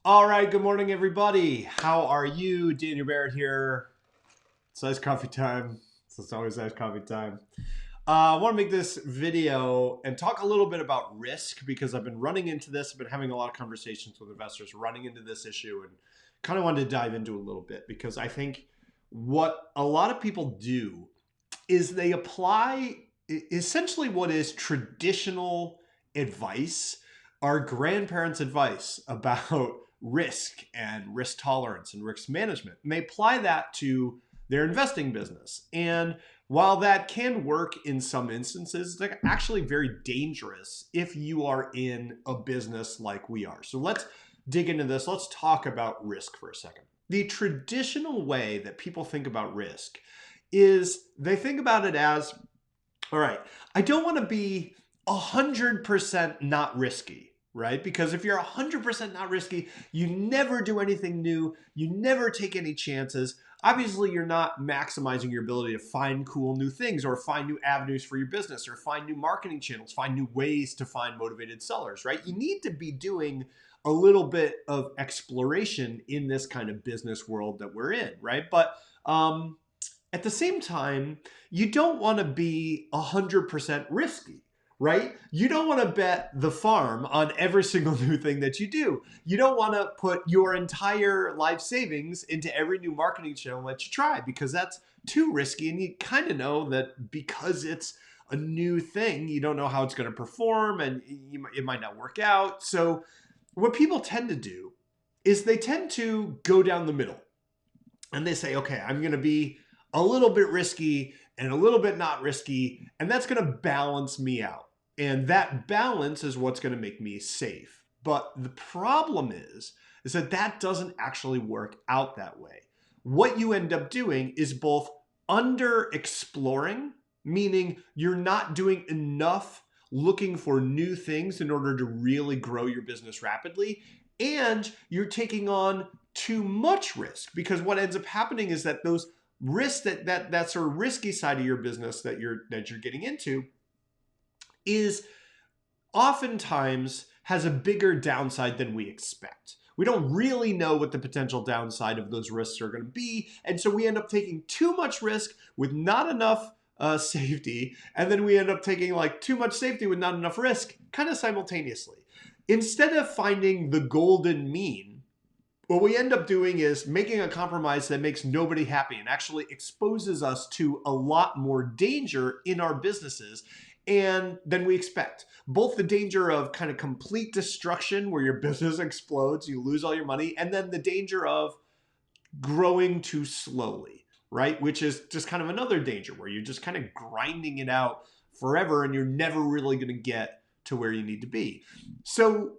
All right, good morning, everybody. How are you? Daniel Barrett here. It's nice coffee time. It's always nice coffee time. I want to make this video and talk a little bit about risk because I've been running into this. I've been having a lot of conversations with investors running into this issue and kind of wanted to dive into it a little bit because I think what a lot of people do is they apply essentially what is traditional advice, our grandparents' advice about risk and risk tolerance and risk management. And they apply that to their investing business. And while that can work in some instances, it's actually very dangerous if you are in a business like we are. So let's dig into this. Let's talk about risk for a second. The traditional way that people think about risk is they think about it as, all right, I don't want to be 100% not risky, right? Because if you're 100% not risky, you never do anything new, you never take any chances. Obviously, you're not maximizing your ability to find cool new things or find new avenues for your business or find new marketing channels, find new ways to find motivated sellers, right? You need to be doing a little bit of exploration in this kind of business world that we're in, right? But at the same time, you don't want to be 100% risky, right? You don't want to bet the farm on every single new thing that you do. You don't want to put your entire life savings into every new marketing channel that you try because that's too risky. And you kind of know that because it's a new thing, you don't know how it's going to perform and it might not work out. So what people tend to do is they tend to go down the middle and they say, okay, I'm going to be a little bit risky and a little bit not risky, and that's going to balance me out. And that balance is what's going to make me safe. But the problem is that that doesn't actually work out that way. What you end up doing is both under exploring, meaning you're not doing enough looking for new things in order to really grow your business rapidly, and you're taking on too much risk because what ends up happening is that those risk that sort of risky side of your business that you're getting into is oftentimes has a bigger downside than we expect. We don't really know what the potential downside of those risks are going to be, and so we end up taking too much risk with not enough safety, and then we end up taking like too much safety with not enough risk, kind of simultaneously. Instead of finding the golden mean, what we end up doing is making a compromise that makes nobody happy and actually exposes us to a lot more danger in our businesses and than we expect. Both the danger of kind of complete destruction where your business explodes, you lose all your money, and then the danger of growing too slowly, right? Which is just kind of another danger where you're just kind of grinding it out forever and you're never really going to get to where you need to be. So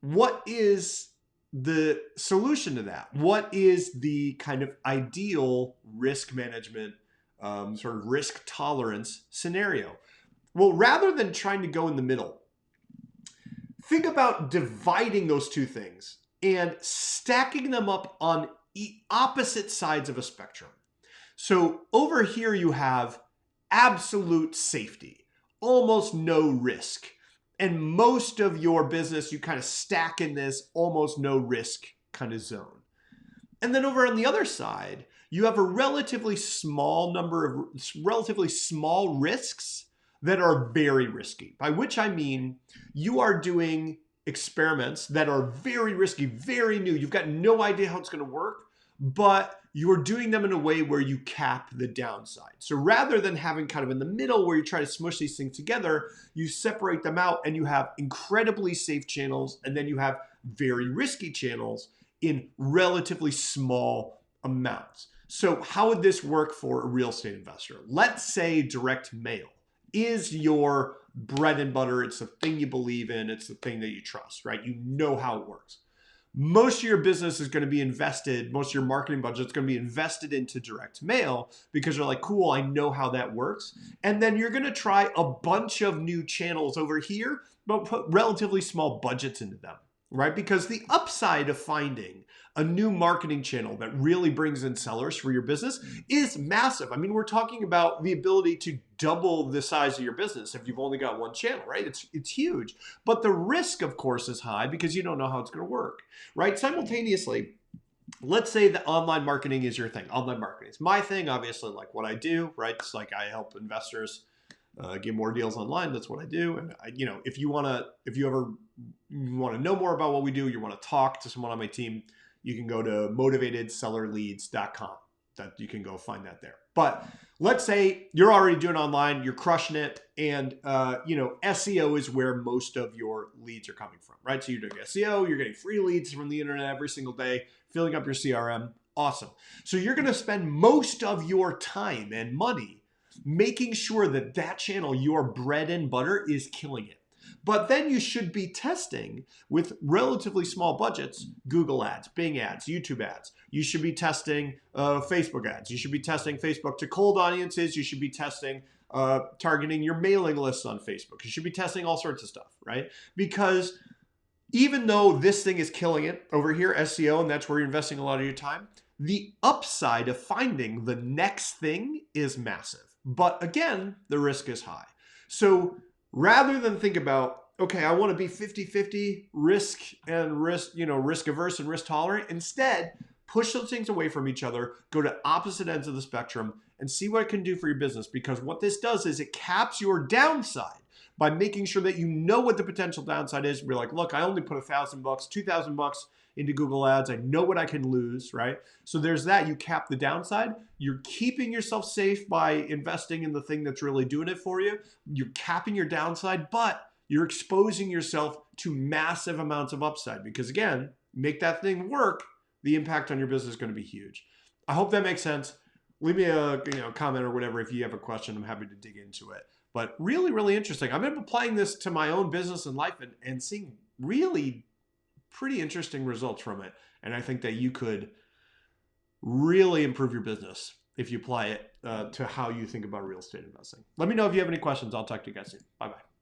what is the solution to that? What is the kind of ideal risk management, sort of risk tolerance scenario? Well, rather than trying to go in the middle, think about dividing those two things and stacking them up on opposite sides of a spectrum. So over here you have absolute safety, almost no risk. And most of your business, you kind of stack in this almost no risk kind of zone. And then over on the other side, you have a relatively small number of relatively small risks that are very risky, by which I mean you are doing experiments that are very risky, very new. You've got no idea how it's going to work, but you're doing them in a way where you cap the downside. So rather than having kind of in the middle where you try to smush these things together, you separate them out and you have incredibly safe channels and then you have very risky channels in relatively small amounts. So how would this work for a real estate investor? Let's say direct mail is your bread and butter. It's the thing you believe in. It's the thing that you trust, right? You know how it works. Most of your business is going to be invested, most of your marketing budget is going to be invested into direct mail because you're like, cool, I know how that works. And then you're going to try a bunch of new channels over here, but put relatively small budgets into them. right? Because the upside of finding a new marketing channel that really brings in sellers for your business is massive. I mean, we're talking about the ability to double the size of your business if you've only got one channel, right? It's huge. But the risk, of course, is high because you don't know how it's going to work, right? Simultaneously, let's say that online marketing is your thing. Online marketing is my thing, obviously, like what I do, right? It's like I help investors get more deals online. That's what I do. And if you ever want to know more about what we do, you want to talk to someone on my team, you can go to motivatedsellerleads.com. That you can go find that there. But let's say you're already doing online, you're crushing it, and SEO is where most of your leads are coming from, right? So you're doing SEO, you're getting free leads from the internet every single day, filling up your CRM. Awesome. So you're going to spend most of your time and money making sure that that channel, your bread and butter, is killing it. But then you should be testing with relatively small budgets, Google ads, Bing ads, YouTube ads. You should be testing Facebook ads. You should be testing Facebook to cold audiences. You should be testing targeting your mailing lists on Facebook. You should be testing all sorts of stuff, right? Because even though this thing is killing it over here, SEO, and that's where you're investing a lot of your time, the upside of finding the next thing is massive. But again, the risk is high. So rather than think about, okay, I want to be 50-50 risk averse and risk tolerant, instead, push those things away from each other, go to opposite ends of the spectrum, and see what it can do for your business. Because what this does is it caps your downside by making sure that you know what the potential downside is. We're like, look, I only put $1,000, $2,000 into Google ads. I know what I can lose, right? So there's that. You cap the downside. You're keeping yourself safe by investing in the thing that's really doing it for you. You're capping your downside, but you're exposing yourself to massive amounts of upside because, again, make that thing work, the impact on your business is going to be huge. I hope that makes sense. Leave me a comment or whatever if you have a question. I'm happy to dig into it. But really, really interesting. I've been applying this to my own business and life and seeing really pretty interesting results from it. And I think that you could really improve your business if you apply it to how you think about real estate investing. Let me know if you have any questions. I'll talk to you guys soon. Bye-bye.